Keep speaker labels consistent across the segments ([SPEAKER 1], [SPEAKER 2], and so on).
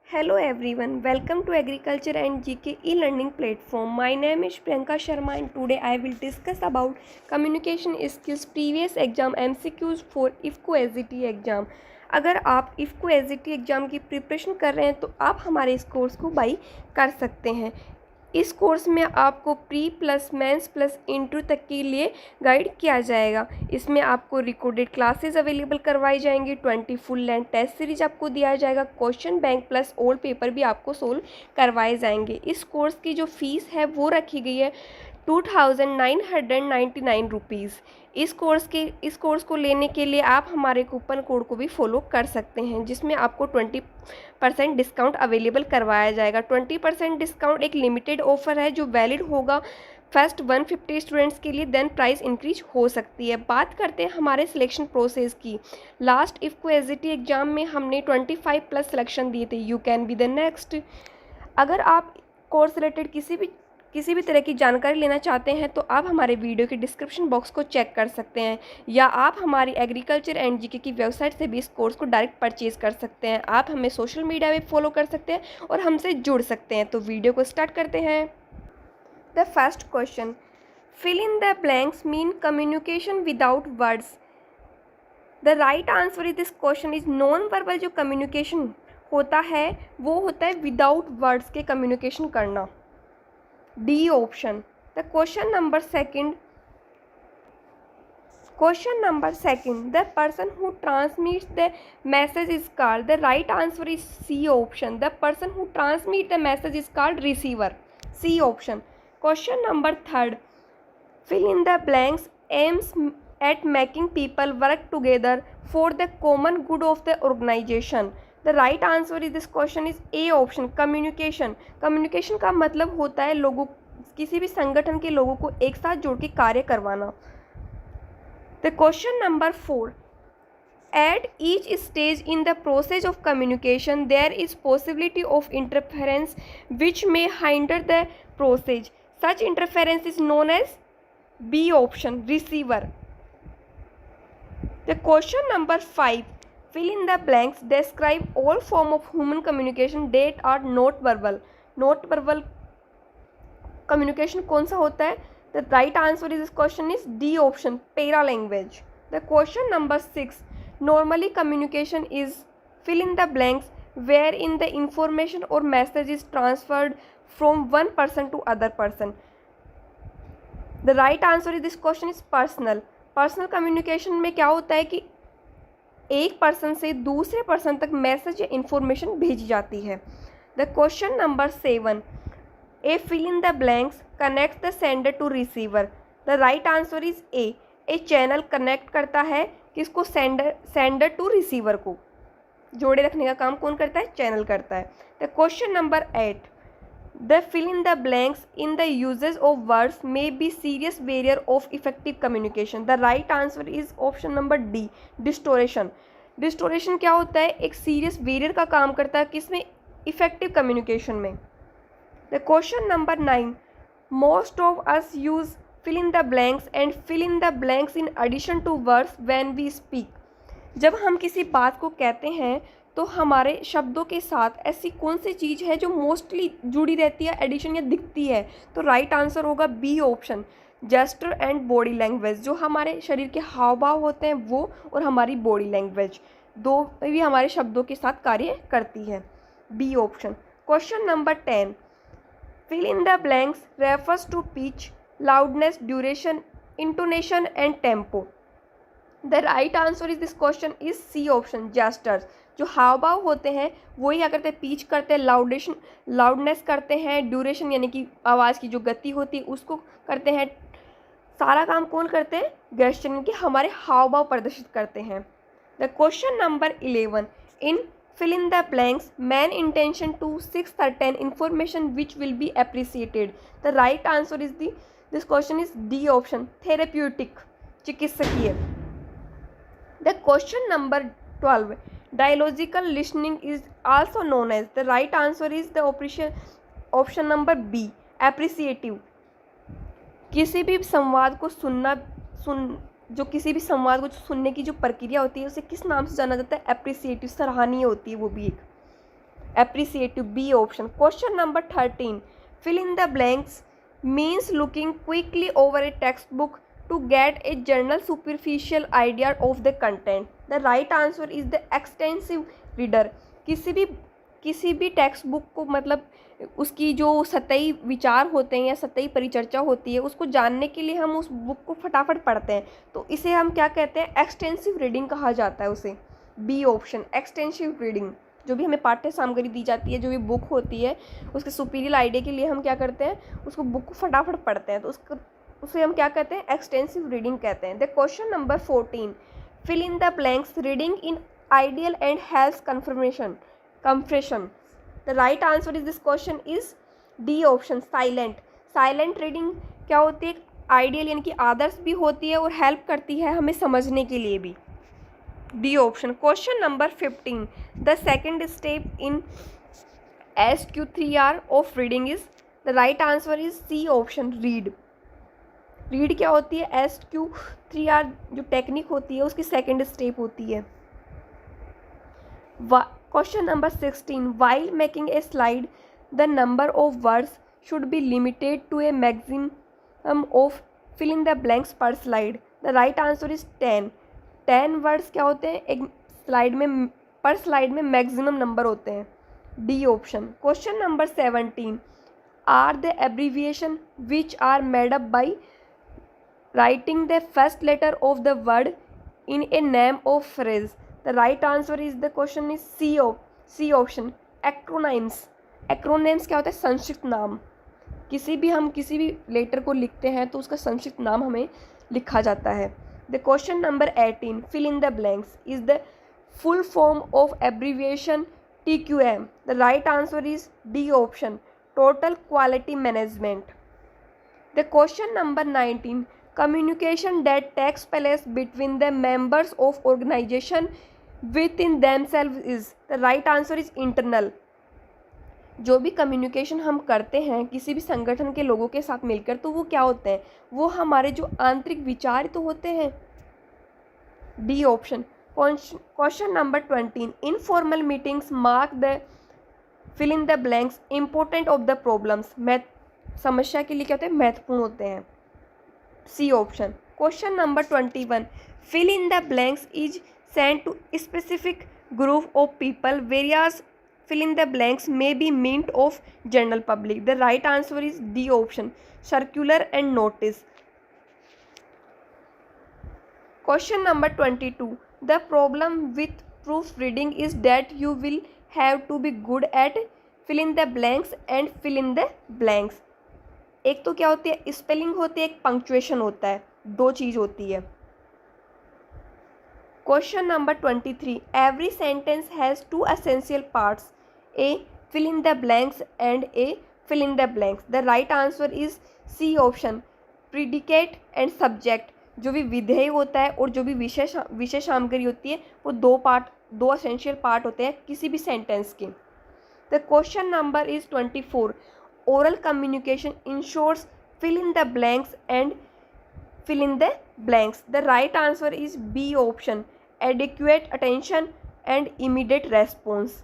[SPEAKER 1] Hello everyone, welcome to Agriculture and GK e-learning platform. My name is Priyanka Sharma and today I will discuss about communication skills previous exam MCQs for IFCO SGT exam. अगर आप IFCO SGT exam की preparation कर रहे हैं तो आप हमारे इस कोर्स को बाई कर सकते हैं। इस कोर्स में आपको pre plus mains plus interview तक के लिए गाइड किया जाएगा। इसमें आपको रिकॉर्डेड क्लासेस अवेलेबल करवाई जाएंगी, 20 फुल लेंथ टेस्ट सीरीज आपको दिया जाएगा, question bank plus old paper भी आपको सोल्व करवाए जाएंगे। इस कोर्स की जो फीस है वो रखी गई है 2999 रुपीज़। इस कोर्स को लेने के लिए आप हमारे कूपन कोड को भी फॉलो कर सकते हैं, जिसमें आपको 20% डिस्काउंट अवेलेबल करवाया जाएगा। 20% डिस्काउंट एक लिमिटेड ऑफर है जो वैलिड होगा फर्स्ट 150 स्टूडेंट्स के लिए, देन प्राइस इंक्रीज हो सकती है। बात करते हैं हमारे सिलेक्शन प्रोसेस की। लास्ट IFCO SGT एग्ज़ाम में हमने 25 प्लस सिलेक्शन दिए थे। You can be the next. अगर आप कोर्स रिलेटेड किसी भी तरह की जानकारी लेना चाहते हैं तो आप हमारे वीडियो के डिस्क्रिप्शन बॉक्स को चेक कर सकते हैं, या आप हमारी एग्रीकल्चर एंड जीके की वेबसाइट से भी इस कोर्स को डायरेक्ट परचेज कर सकते हैं। आप हमें सोशल मीडिया पे फॉलो कर सकते हैं और हमसे जुड़ सकते हैं। तो वीडियो को स्टार्ट करते हैं। The first question, fill in the blanks mean communication without words. The right answer is this question is non verbal जो कम्युनिकेशन होता है वो होता है विदाउट वर्ड्स के कम्युनिकेशन करना। D option. The question number second, the person who transmits the message is called. The right answer is C option. The person who transmits the message is called receiver. C option. Question number third, fill in the blanks aims at making people work together for the common good of the organization. The right answer is this question is A option, communication. Communication का मतलब होता है लोगों, किसी भी संगठन के लोगों को एक साथ जोड़ के कार्य करवाना। The question number 4, at each stage in the process of communication there is possibility of interference which may hinder the process. Such interference is known as B option, receiver. The question number 5, fill in the blanks, describe all form of human communication that are not verbal. Not verbal communication कौन सा होता है? The right answer is this question is D option, para language. The question number 6, normally communication is fill in the blanks wherein the information or message is transferred from one person to other person. The right answer is this question is personal. Personal communication में क्या होता है कि एक person से दूसरे person तक message या इंफॉर्मेशन भेजी जाती है। The question number 7, a fill in the blanks connect the sender to receiver. The right answer is a channel connect करता है किसको? सेंडर टू रिसीवर को जोड़े रखने का काम कौन करता है? चैनल करता है। The question number 8, the fill in the blanks in the usages of words may be serious barrier of effective communication. The right answer is option number D, distortion. Distortion क्या होता है? एक सीरियस बैरियर का काम करता है किसमें? Effective communication में। The question number 9, most of us use fill in the blanks and fill in the blanks in addition to words when we speak. जब हम किसी बात को कहते हैं तो हमारे शब्दों के साथ ऐसी कौन सी चीज़ है जो मोस्टली जुड़ी रहती है, एडिशन या दिखती है? तो राइट आंसर होगा B option, gesture and body language. जो हमारे शरीर के हाव भाव होते हैं वो और हमारी बॉडी लैंग्वेज दो भी हमारे शब्दों के साथ कार्य करती है। B option. Question number 10, fill in the blanks refers to pitch, loudness, duration, intonation and tempo. The right answer is this question is C option, gestures. जो हाव भाव होते हैं वो ही क्या करते हैं? पीच करते हैं, लाउडनेस करते हैं, ड्यूरेशन यानी कि आवाज़ की जो गति होती है उसको करते हैं। सारा काम कौन करते हैं? गेस्चर, यानी कि हमारे हाव भाव प्रदर्शित करते हैं। The question number 11, in fill in the blanks main intention to six certain information which will be appreciated. The right answer is this question is D option, therapeutic, चिकित्सकीय। The question number 12, dialogical listening is also known as. The right answer is the option number B, appreciative. किसी भी संवाद को किसी भी संवाद को सुनने की जो प्रक्रिया होती है उसे किस नाम से जाना जाता है? एप्रिसिएटिव, सराहनीय होती है वो भी एक। appreciative, B option. Question number 13. Fill in the blanks means looking quickly over a textbook to get a general superficial idea of the content. The right answer is the extensive reader. किसी भी text book को मतलब उसकी जो सतही विचार होते हैं या सतही परिचर्चा होती है उसको जानने के लिए हम उस बुक को फटाफट पढ़ते हैं, तो इसे हम क्या कहते हैं, एक्सटेंसिव रीडिंग कहा जाता है उसे। B option, extensive reading. जो भी हमें पाठ्य सामग्री दी जाती है, जो भी बुक होती है, उसके सुपीरियर आइडिया के लिए हम क्या करते हैं, उसको बुक को फटाफट पढ़ते हैं, तो उसे हम क्या कहते हैं, एक्सटेंसिव रीडिंग कहते हैं। The question number 14, fill in the blanks reading in ideal and health compression. The right answer is this question is D option, silent. Silent reading क्या होती है, आइडियल यानी कि आदर्श भी होती है और हेल्प करती है हमें समझने के लिए भी। D option. Question number 15, the second step in SQ3R of reading is, the right answer is C option, read. Read क्या होती है, SQ3R जो टेक्निक होती है उसकी सेकेंड स्टेप होती है। Question number 16, while making a slide the number of words should be limited to a maximum of fill in the blanks पर slide. The right answer is 10। 10 words क्या होते हैं, एक स्लाइड में, पर स्लाइड में मैक्सिमम नंबर होते हैं। D option. Question number 17, are the abbreviation which are made up by writing the first letter of the word in a name of phrase. The right answer is the question is C option, acronyms. Acronyms क्या होता है, संक्षिप्त नाम। किसी भी letter को लिखते हैं तो उसका संक्षिप्त नाम हमें लिखा जाता है। The question number 18, fill in the blanks is the full form of abbreviation TQM। The right answer is D option, total quality management. The question number 19, communication that takes place between the members of organization within themselves is, the right answer is internal। जो भी communication हम करते हैं किसी भी संगठन के लोगों के साथ मिलकर, तो वो क्या होते हैं, वो हमारे जो आंतरिक विचार तो होते हैं। D option. Question number 20, informal meetings mark the fill in the blanks important of the problems. समस्या के लिए क्या होते हैं, महत्वपूर्ण होते हैं। C option. Question number 21, fill in the blanks is sent to specific group of people various fill in the blanks may be meant of general public। the right answer is D option, circular and notice। question number 22, the problem with proofreading is that you will have to be good at fill in the blanks and fill in the blanks। एक तो क्या होती है, spelling होती है, एक punctuation होता है, दो चीज होती है। Question number 23, every sentence has two essential parts, A fill in the blanks and A fill in the blanks। the right answer is C option, predicate and subject। जो भी विधेय होता है और जो भी विशेष सामग्री होती है वो दो एसेंशियल पार्ट होते हैं किसी भी सेंटेंस के। The question number is 24, oral communication ensures fill in the blanks and fill in the blanks। the right answer is B option, adequate attention and immediate response।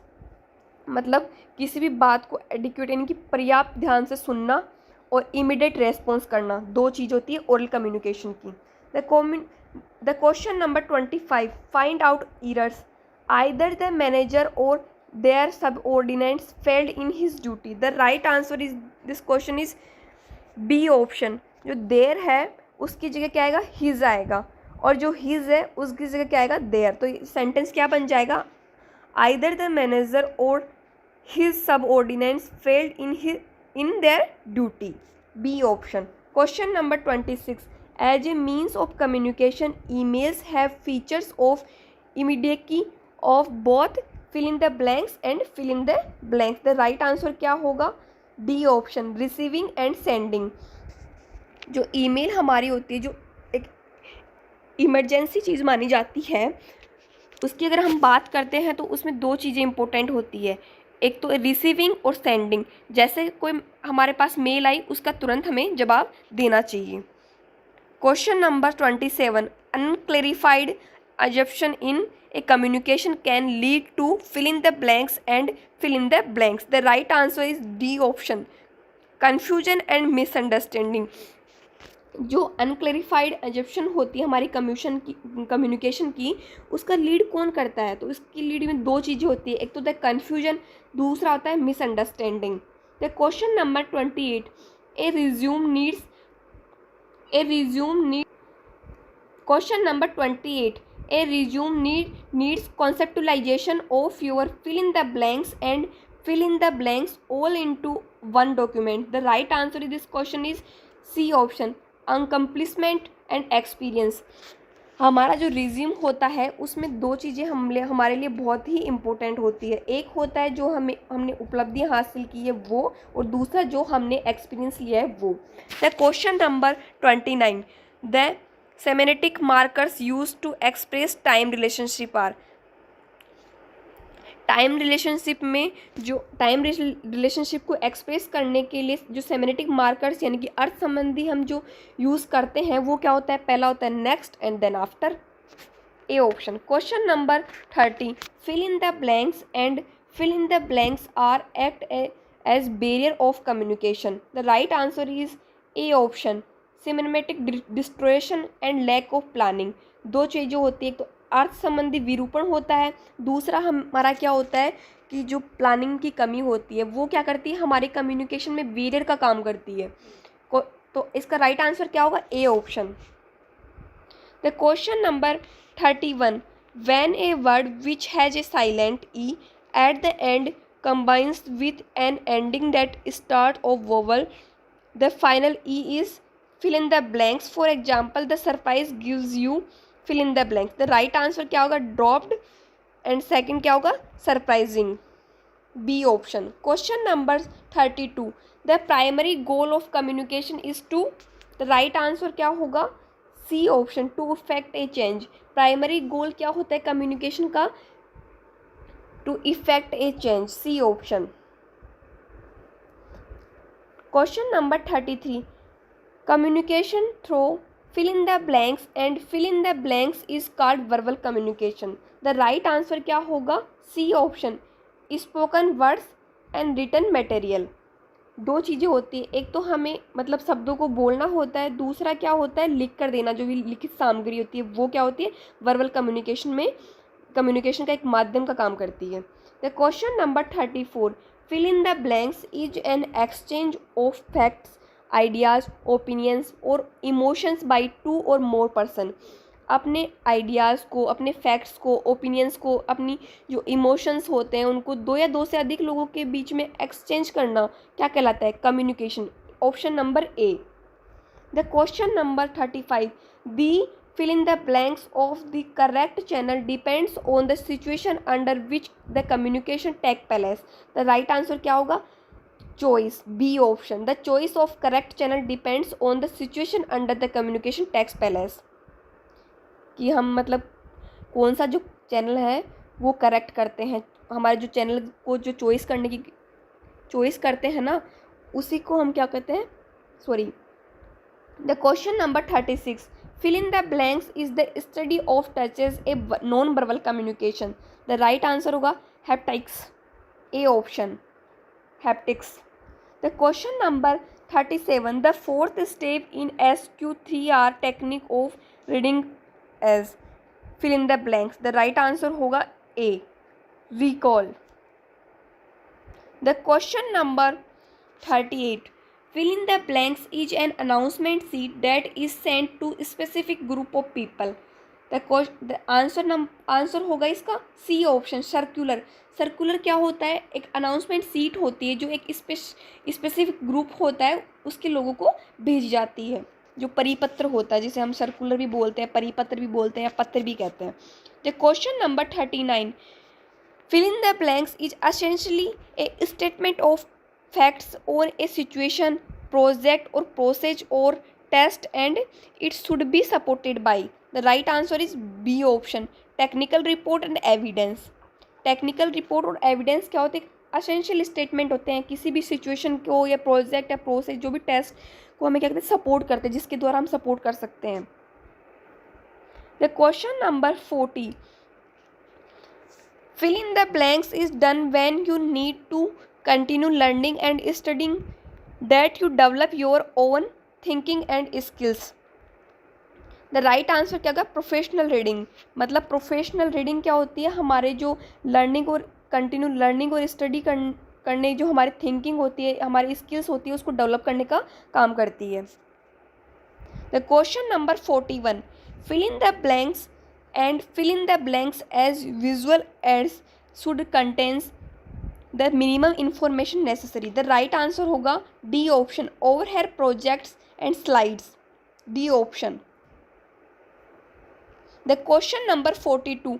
[SPEAKER 1] मतलब किसी भी बात को एडिक्वेट यानी कि पर्याप्त ध्यान से सुनना और इमीडिएट रेस्पॉन्स करना, दो चीज़ होती है ओरल कम्युनिकेशन की। The question number 25, find out errors either the manager or their subordinates failed in his duty. The right answer is this question is B option, जो देयर है उसकी जगह क्या आएगा, हिज आएगा, और जो हिज है उसकी जगह क्या आएगा, देयर। तो सेंटेंस क्या बन जाएगा, either the manager or his subordinates failed in their duty। B option। question number 26, as a means of communication emails have features of immediacy of both fill in the blanks and fill in the blanks। the right answer क्या होगा, D option, receiving and sending। जो email हमारी होती है, जो एक emergency चीज़ मानी जाती है, उसकी अगर हम बात करते हैं तो उसमें दो चीज़ें इंपॉर्टेंट होती है, एक तो रिसीविंग और सेंडिंग। जैसे कोई हमारे पास मेल आई उसका तुरंत हमें जवाब देना चाहिए। Question number 27, assumption in a communication can lead to fill in the blanks and fill in the blanks. The right answer is D option, confusion and misunderstanding. जो अनक्लैरिफाइड assumption होती है हमारी कम्युनिकेशन की उसका लीड कौन करता है? तो इसकी लीड में दो चीज़ें होती है, एक तो होता है कन्फ्यूजन, दूसरा होता है misunderstanding. The question number 28, Question number 28. A resume needs conceptualization of your fill in the blanks and fill in the blanks all into one document. The right answer to this question is C option, accomplishment and experience. हमारा जो resume होता है उसमें दो चीज़ें हमारे लिए बहुत ही इम्पोर्टेंट होती है. एक होता है जो हमने उपलब्धियां हासिल की है वो, और दूसरा जो हमने एक्सपीरियंस लिया है वो. The question number 29. The semantic markers use to express time relationship are. Time relationship में जो टाइम रिलेशनशिप को एक्सप्रेस करने के लिए जो सेमेटिक मार्कर्स यानी कि अर्थ संबंधी हम जो यूज़ करते हैं वो क्या होता है? पहला होता है next and then after. A option. Question number 30. Fill in the blanks and fill in the blanks are act as barrier of communication. The right answer is A option, cinematic distraction and lack of planning. दो चीज़ें होती है, एक तो अर्थ संबंधी विरूपण होता है, दूसरा हमारा क्या होता है कि जो प्लानिंग की कमी होती है वो क्या करती है? हमारे कम्युनिकेशन में बैरियर का काम करती है. तो इसका राइट आंसर क्या होगा? A option. The question number 31. When a word which has a silent E at the end combines with an ending that start of vowel, the final e is fill in the blanks. For example, the surprise gives you fill in the blanks. The right answer क्या होगा? dropped. and second क्या होगा? surprising. B option. Question number 32. The primary goal of communication is to. The right answer क्या होगा? C option, to effect a change. Primary goal क्या होता है communication का? To effect a change. C option. Question number 33. Communication through fill in the blanks and fill in the blanks is called verbal communication. The right answer क्या होगा? C option, spoken words and written material. दो चीज़ें होती है, एक तो हमें मतलब शब्दों को बोलना होता है, दूसरा क्या होता है लिख कर देना, जो भी लिखित सामग्री होती है वो क्या होती है वर्बल कम्युनिकेशन में कम्युनिकेशन का एक माध्यम का काम करती है. The question number 34. Fill in the blanks is an exchange of facts, ideas, opinions और emotions by two or more person. अपने आइडियाज़ को, अपने फैक्ट्स को, ओपिनियंस को, अपनी जो इमोशंस होते हैं उनको दो या दो से अधिक लोगों के बीच में एक्सचेंज करना क्या कहलाता है? Communication. Option number A. The question number 35. The fill in the blanks of the correct channel depends on the situation under which the communication take place. The right answer क्या होगा? choice. B option. The choice of correct channel depends on the situation under the communication takes place. कि हम मतलब कौन सा जो channel है वो करेक्ट करते हैं, हमारे जो चैनल को जो चॉइस करते हैं ना उसी को हम क्या कहते हैं? Sorry. The question number 36. Fill in the blanks is the study of touches a non-verbal communication. The right answer होगा haptics. A option, haptics. The question number 37. The fourth step in SQ3R technique of reading as fill in the blanks. The right answer होगा A, recall. The question number 38. Fill in the blanks is an announcement sheet that is sent to a specific group of people. The answer होगा इसका C option, circular. Circular क्या होता है? एक announcement seat होती है जो एक स्पेसिफिक ग्रुप होता है उसके लोगों को भेजी जाती है, जो परिपत्र होता है जिसे हम सर्कुलर भी बोलते हैं, परिपत्र भी बोलते हैं या पत्र भी कहते हैं. The question number 39. Fill in the blanks is essentially a statement of facts or a situation, project or process or test and it should be supported by. The right answer is B option, technical report and evidence. Technical report और evidence क्या होते हैं? Essential statement होते हैं किसी भी situation को या प्रोजेक्ट या प्रोसेस जो भी टेस्ट को हमें क्या कहते हैं सपोर्ट करते हैं, जिसके द्वारा हम सपोर्ट कर सकते हैं. The question number 40, fill in the blanks is done when you need to continue learning and studying that you develop your own thinking and skills. The right answer क्या होगा? Professional reading. मतलब professional reading क्या होती है? हमारे जो learning और continue learning और स्टडी करने जो हमारी थिंकिंग होती है, हमारी स्किल्स होती है, उसको डेवलप करने का काम करती है. The question number 41, fill in the blanks and fill in the blanks as visual aids should contains the minimum information necessary. The right answer होगा D option, overhead projects and slides. D option. The question number 42,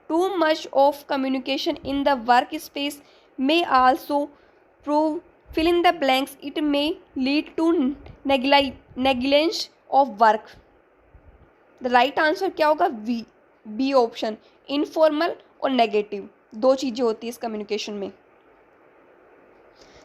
[SPEAKER 1] too much of communication in the workspace may also prove fill in the blanks. It may lead to negligence of work. The right answer क्या होगा? B option, informal और negative. दो चीज़ें होती है इस communication में.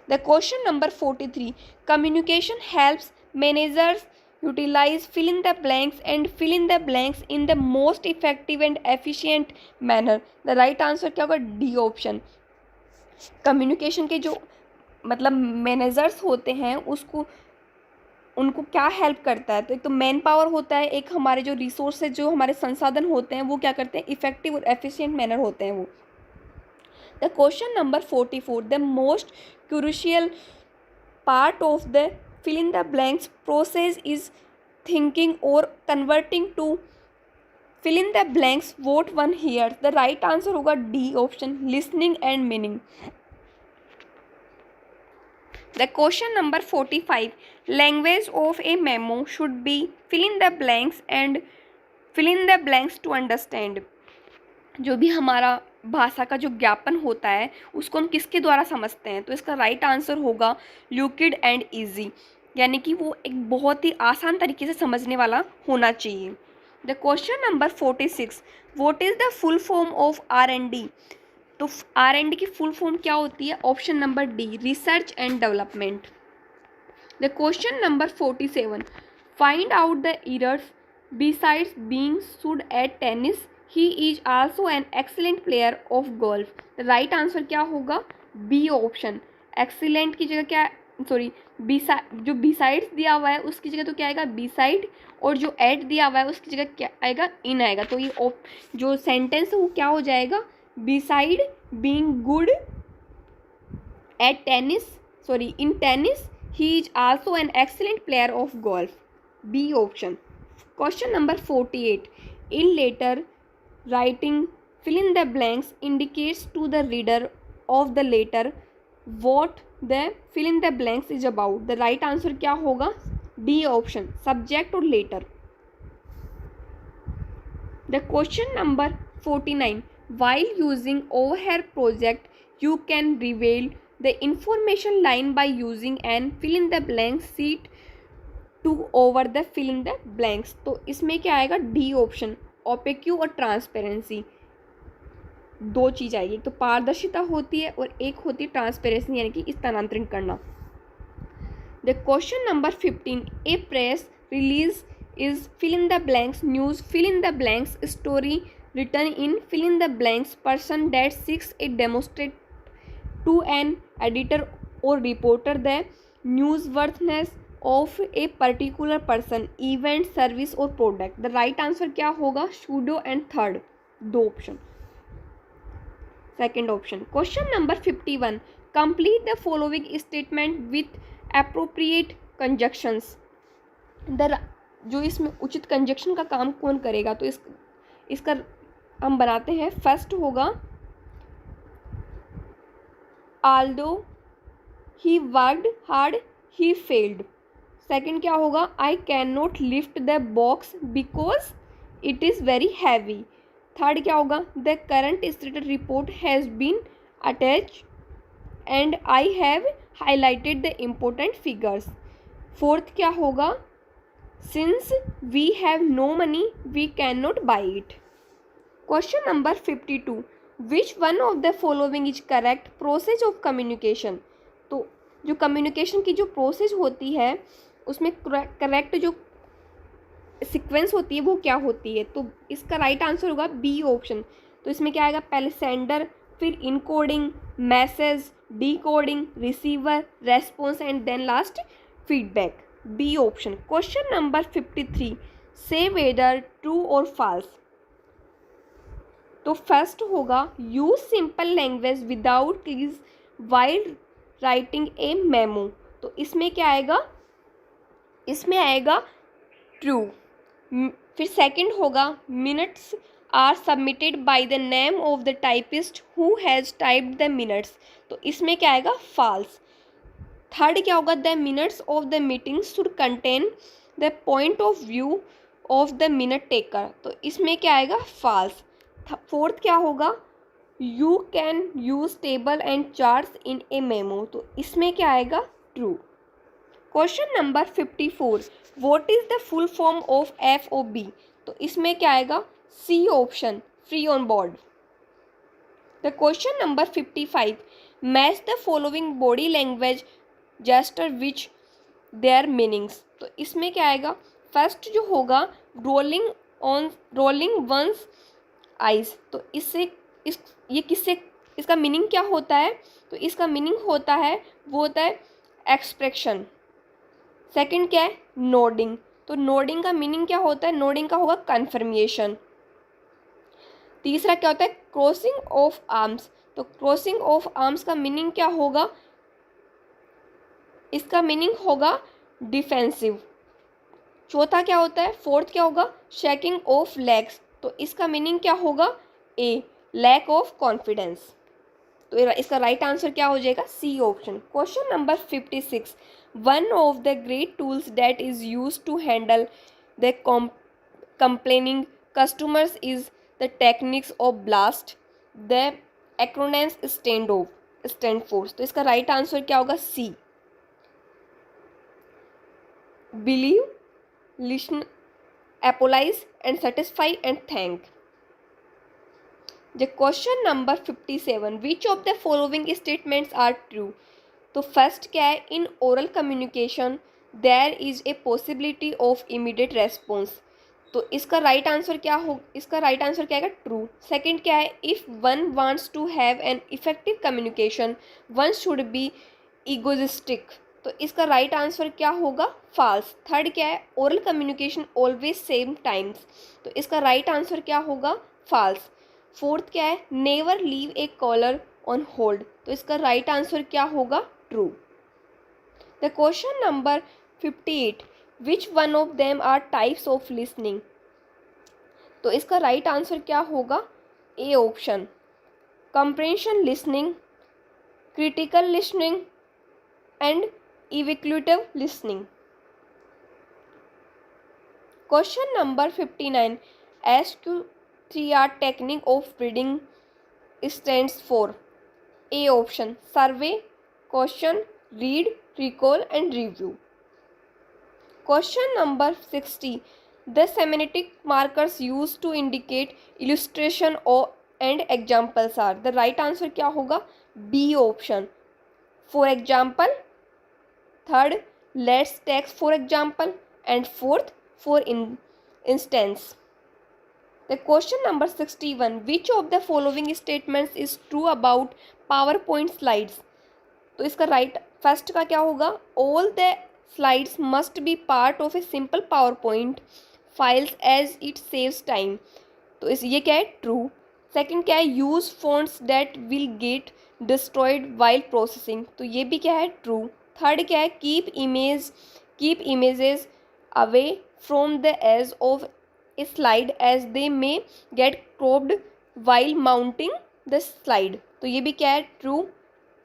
[SPEAKER 1] The question number 43, communication helps managers utilize fill in the blanks and fill in the blanks in the most effective and efficient manner. The right answer क्या होगा? D option. Communication के जो मतलब मैनेजर्स होते हैं उनको क्या हेल्प करता है? तो एक तो मैन पावर होता है, एक हमारे जो रिसोर्सेज जो हमारे संसाधन होते हैं वो क्या करते हैं? इफेक्टिव और एफिशिएंट मैनर होते हैं वो. The question number 44, the most crucial part of the fill in the blanks process is thinking or converting to fill in the blanks. What one here? The right answer होगा D option, listening and meaning. The question number 45, language of a memo should be fill in the blanks and fill in the blanks to understand. जो भी हमारा भाषा का जो ज्ञापन होता है उसको हम किसके द्वारा समझते हैं? तो इसका राइट आंसर होगा ल्यूकिड एंड ईजी, यानी कि वो एक बहुत ही आसान तरीके से समझने वाला होना चाहिए. The question number 46, what is the full form of R&D? तो R&D की फुल फॉर्म क्या होती है? Option number D, research and development. The question number 47, find out the errors besides being good at tennis he is also an excellent player of golf. The right answer क्या होगा? B option. Excellent की जगह क्या, sorry, जो besides दिया हुआ है उसकी जगह तो क्या आएगा? बिसाइड, और जो एट दिया हुआ है उसकी जगह क्या आएगा? इन आएगा. तो ये जो सेंटेंस है वो क्या हो जाएगा? Beside being good at tennis, sorry, in tennis he is also an excellent player of golf. B option. Question number 48, in letter writing fill in the blanks indicates to the reader of the letter what the fill in the blanks is about. The right answer क्या होगा? D option, subject और letter. The question number 49, while using overhead project you can reveal the information line by using an fill in the blanks sheet to over the fill in the blanks. तो इसमें क्या आएगा? D option, ओपेक्यू और transparency. दो चीज़ आएगी, एक तो पारदर्शिता होती है और एक होती है ट्रांसपेरेंसी, यानी कि स्थानांतरण करना. The question number 15, a press release is fill in the blanks news fill in the blanks story return in fill in the blanks person that seeks a demonstrate to an editor or reporter the newsworthiness of a particular person, event, service or product. The right answer क्या होगा? Pseudo and third, दो option, second option. Question number 51, complete the following statement with appropriate conjunctions. जो इसमें उचित conjunction का काम कौन करेगा? तो इसका हम बनाते हैं. फर्स्ट होगा although he worked hard he failed. Second क्या होगा? I can not lift the box because it is very heavy. Third क्या होगा? The current status report has been attach and I have highlighted the important figures. Fourth क्या होगा? Since we have no money we can not buy it. Question number 52, which one of the following is correct process of communication. तो जो communication की जो process होती है उसमें correct जो सीक्वेंस होती है वो क्या होती है, तो इसका राइट आंसर होगा बी ऑप्शन। तो इसमें क्या आएगा, पहले सेंडर, फिर encoding, message, decoding, receiver, response and then last feedback, B option. Question number 53, say whether true or false. तो फर्स्ट होगा use simple language without keys while writing a memo. तो इसमें क्या आएगा, इसमें आएगा ट्रू। फिर सेकंड होगा minutes are submitted by the name of the typist who has typed the minutes. तो इसमें क्या आएगा, फॉल्स। थर्ड क्या होगा, the minutes of the meeting should contain the point of view of the minute taker. तो इसमें क्या आएगा, फॉल्स। फोर्थ क्या होगा, you can use table and charts in a memo. तो इसमें क्या आएगा, true. Question number 54, what is the full form of FOB। तो इसमें क्या आएगा, C option, free on board. The question number 55, match the following body language gesture which their meanings. तो इसमें क्या आएगा, फर्स्ट जो होगा रोलिंग वंस आइज। तो इससे ये किससे, इसका मीनिंग क्या होता है, तो इसका मीनिंग होता है, वो होता है एक्सप्रेशन। सेकंड क्या है, नोडिंग। तो नोडिंग का मीनिंग क्या होता है, नोडिंग का होगा कन्फर्मेशन। तीसरा क्या होता है, क्रॉसिंग ऑफ आर्म्स। तो क्रॉसिंग ऑफ आर्म्स का मीनिंग क्या होगा, इसका मीनिंग होगा डिफेंसिव। चौथा क्या होता है, फोर्थ क्या होगा, शेकिंग ऑफ लेग्स। तो इसका मीनिंग क्या होगा, ए, लैक ऑफ कॉन्फिडेंस। तो इसका राइट आंसर क्या हो जाएगा, C option. Question number 56, one of the great tools that is use to handle the complaining customers is the techniques of blast, the acronyms stand for। तो इसका right answer क्या होगा, C, believe, listen, apologize and satisfy and thank। The question number 57, which of the following statements are true। तो first क्या है, in oral communication there is a possibility of immediate response. तो इसका right answer क्या हो, इसका right answer क्या है, ट्रू। सेकंड क्या है, if one wants to have an effective communication one should be egoistic. तो इसका राइट आंसर क्या होगा, फॉल्स। थर्ड क्या है, oral communication always same times. तो इसका राइट आंसर क्या होगा, फॉल्स। फोर्थ क्या है, never leave a caller on hold. तो इसका राइट आंसर क्या होगा, true. The question number 58, which one of them are types of listening. तो इसका राइट आंसर क्या होगा, A option, comprehension listening, critical listening and evaluative listening. Question number 59, SQ3R technique of reading stands for. A option, survey, question, read, recall and review. Question number 60, the semantic markers use to indicate illustration and examples are. The right answer क्या होगा, B option, for example. Third, let's take for example and fourth, for instance. The question number 61, which of the following statements is true about PowerPoint slides। तो इसका right first का क्या होगा, all the slides must be part of a simple PowerPoint files as it saves time। तो ये क्या है, true. Second क्या है, use fonts that will get destroyed while processing। तो ये भी क्या है, ट्रू। थर्ड क्या है, keep images away from the edge of a slide as they may get cropped while mounting the slide। तो ये भी क्या है, ट्रू।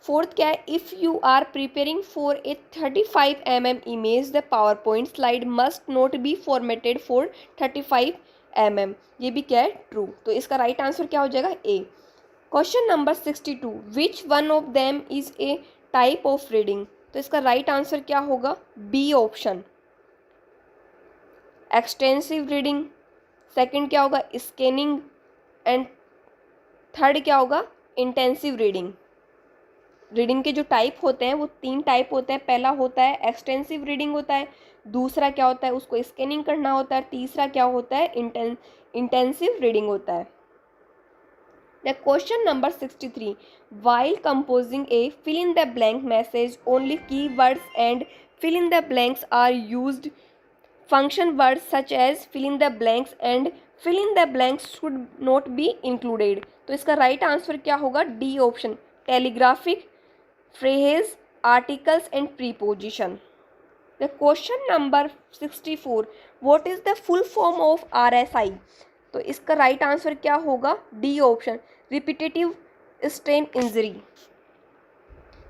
[SPEAKER 1] फोर्थ क्या है, if you are preparing for a 35 mm image the PowerPoint slide must not be formatted for 35 mm। ये भी क्या है, ट्रू। तो इसका राइट आंसर क्या हो जाएगा, A. Question number 62, which one of them is a type of reading. तो इसका राइट आंसर क्या होगा, B option, extensive reading. Second क्या होगा, स्कैनिंग एंड थर्ड क्या होगा, इंटेंसिव रीडिंग। रीडिंग के जो टाइप होते हैं वो 3 टाइप होते हैं। पहला होता है एक्सटेंसिव रीडिंग होता है, दूसरा क्या होता है उसको स्कैनिंग करना होता है, तीसरा क्या होता है इंटेंसिव रीडिंग होता है। The question number 63. While composing a fill in the blank message, only keywords and fill in the blanks are used. Function words such as fill in the blanks and fill in the blanks should not be included. तो इसका right answer क्या होगा? D option, telegraphic, phrase, articles and preposition. The question number 64. What is the full form of RSI? तो इसका right answer क्या होगा? D option, repetitive strain injury.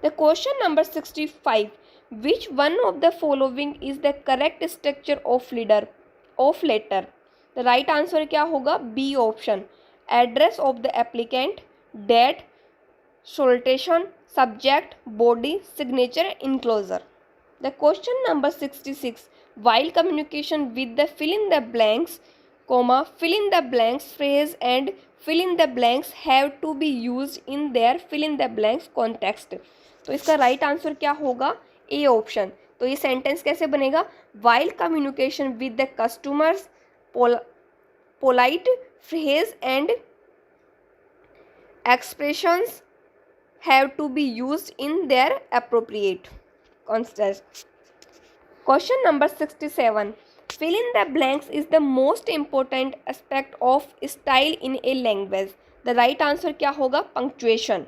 [SPEAKER 1] The question number 65. Which one of the following is the correct structure of letter? The right answer क्या होगा? B option, address of the applicant, date, salutation, subject, body, signature, enclosure. The question number 66. While communication with the fill in the blanks, comma, fill in the blanks phrase and fill in the blanks have to be used in their fill in the blanks context. तो इसका right answer क्या होगा? A option. तो ये sentence कैसे बनेगा? While communication with the customers, polite phrase and expressions have to be used in their appropriate context. Question number 67. Fill in the blanks is the most important aspect of style in a language. The right answer क्या होगा? Punctuation.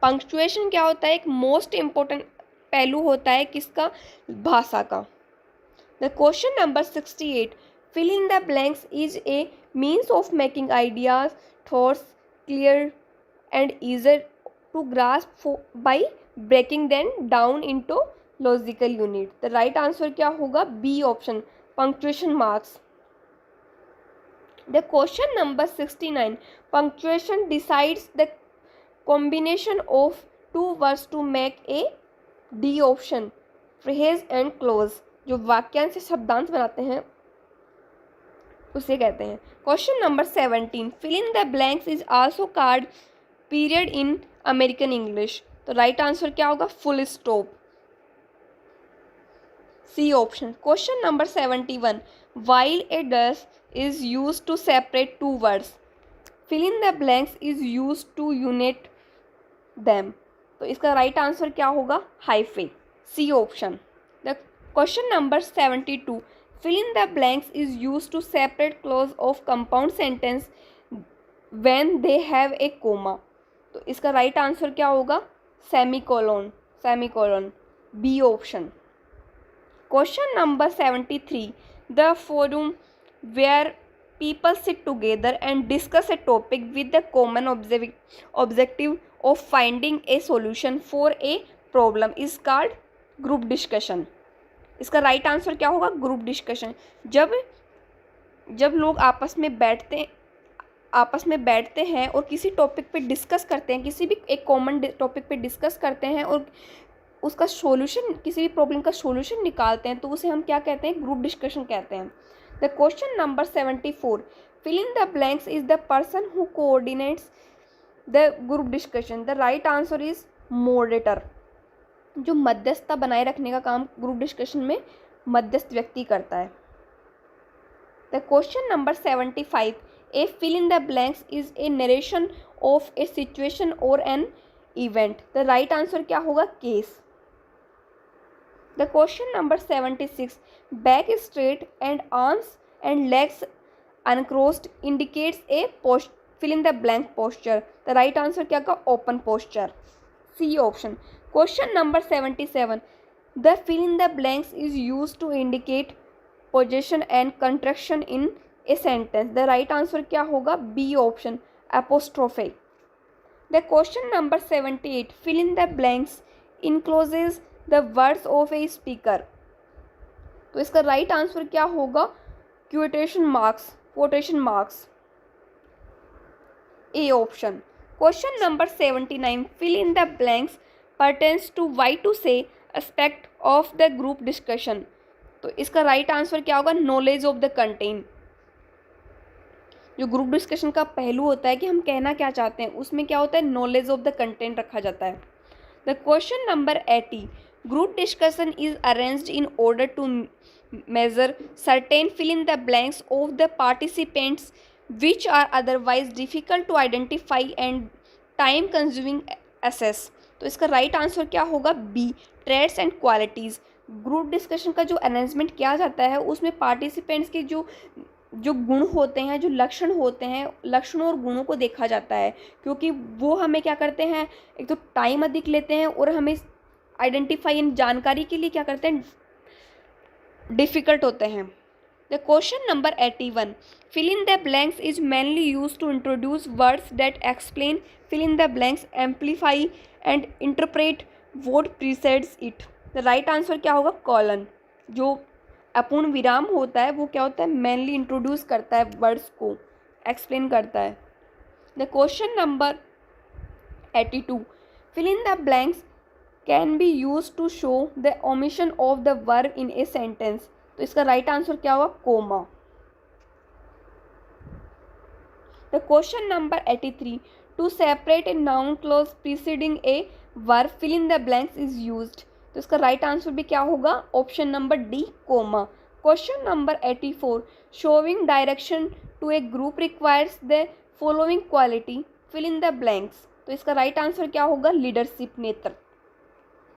[SPEAKER 1] Punctuation क्या होता है? एक most important पहलू होता है किसका? भाषा का। The question number 68. Fill in the blanks is a means of making ideas, thoughts clear and easier to grasp by breaking them down into logical unit. The right answer क्या होगा? B option, punctuation marks. The question number 69. Punctuation decides the combination of 2 words to make a, D option, phrase and clause. जो वाक्यांश से शब्दांश बनाते हैं उसे कहते हैं। Question number 17. Fill in the blanks is also called period in American English. तो राइट आंसर क्या होगा? Full stop, C option. Question number 71. While a dash is used to separate 2 words, fill in the blanks is used to unite them. तो इसका right answer क्या होगा? Hyphen, C option. The question number 72. Fill in the blanks is used to separate clause of compound sentence when they have a comma. तो इसका right answer क्या होगा? Semicolon, B option. Question number 73. The forum where people sit together and discuss a topic with the common objective of finding a solution for a problem is called group discussion. इसका right answer क्या होगा? Group discussion. जब लोग आपस में बैठते हैं और किसी टॉपिक पे डिस्कस करते हैं, किसी भी एक कॉमन टॉपिक पे डिस्कस करते हैं और उसका सॉल्यूशन, किसी भी प्रॉब्लम का सॉल्यूशन निकालते हैं, तो उसे हम क्या कहते हैं? ग्रुप डिस्कशन कहते हैं। The question number 74. Fill in the blanks is the person who coordinates the group discussion. The right answer is moderator. जो मध्यस्थता बनाए रखने का काम ग्रुप डिस्कशन में मध्यस्थ व्यक्ति करता है। The question number 75. A fill in the blanks is a narration of a situation or an event. The right answer क्या होगा? Case. The question number 76. Back straight and arms and legs uncrossed indicates a fill in the blank posture. The right answer क्या होगा? open posture, C option. Question number 77. The fill in the blanks is used to indicate possession and contraction in a sentence. The right answer क्या होगा? B option, apostrophe. The question number 78. Fill in the blanks encloses the words of a speaker. तो इसका right answer क्या होगा? Quotation marks, A option. Question number 79. Fill in the blanks pertains to why to say aspect of the group discussion. तो इसका right answer क्या होगा? Knowledge of the content. जो group discussion का पहलू होता है कि हम कहना क्या चाहते हैं, उसमें क्या होता है? नॉलेज ऑफ द कंटेंट रखा जाता है। The question number 80, group discussion is arranged in order to measure certain fill in the blanks of the participants which are otherwise difficult to identify and time consuming assess. तो इसका right answer क्या होगा? B, traits and qualities. Group discussion का जो arrangement किया जाता है उसमें पार्टिसिपेंट्स के जो गुण होते हैं, जो लक्षण होते हैं, लक्षणों और गुणों को देखा जाता है, क्योंकि वो हमें क्या करते हैं, एक तो टाइम अधिक लेते हैं और हमें आइडेंटिफाई इन जानकारी के लिए क्या करते हैं, डिफ़िकल्ट होते हैं. The question number 81, fill in the blanks is mainly used to introduce words that explain, fill in the blanks, amplify and interpret what precedes it. The right answer क्या होगा? कॉलन. जो अपूर्ण विराम होता है वो क्या होता है? मेनली इंट्रोड्यूस करता है वर्ड्स को, एक्सप्लेन करता है. The question number 82, fill in the blanks can be used to show the omission of the verb in a sentence. तो इसका राइट आंसर क्या होगा? Comma. The question number 83, to separate a noun clause preceding a verb, fill in the blanks is used. तो इसका right answer भी क्या होगा? Option number D, comma. Question number 84, showing direction to a group requires the following quality, fill in the blanks. तो इसका right answer क्या होगा? Leadership, नेतृत्व.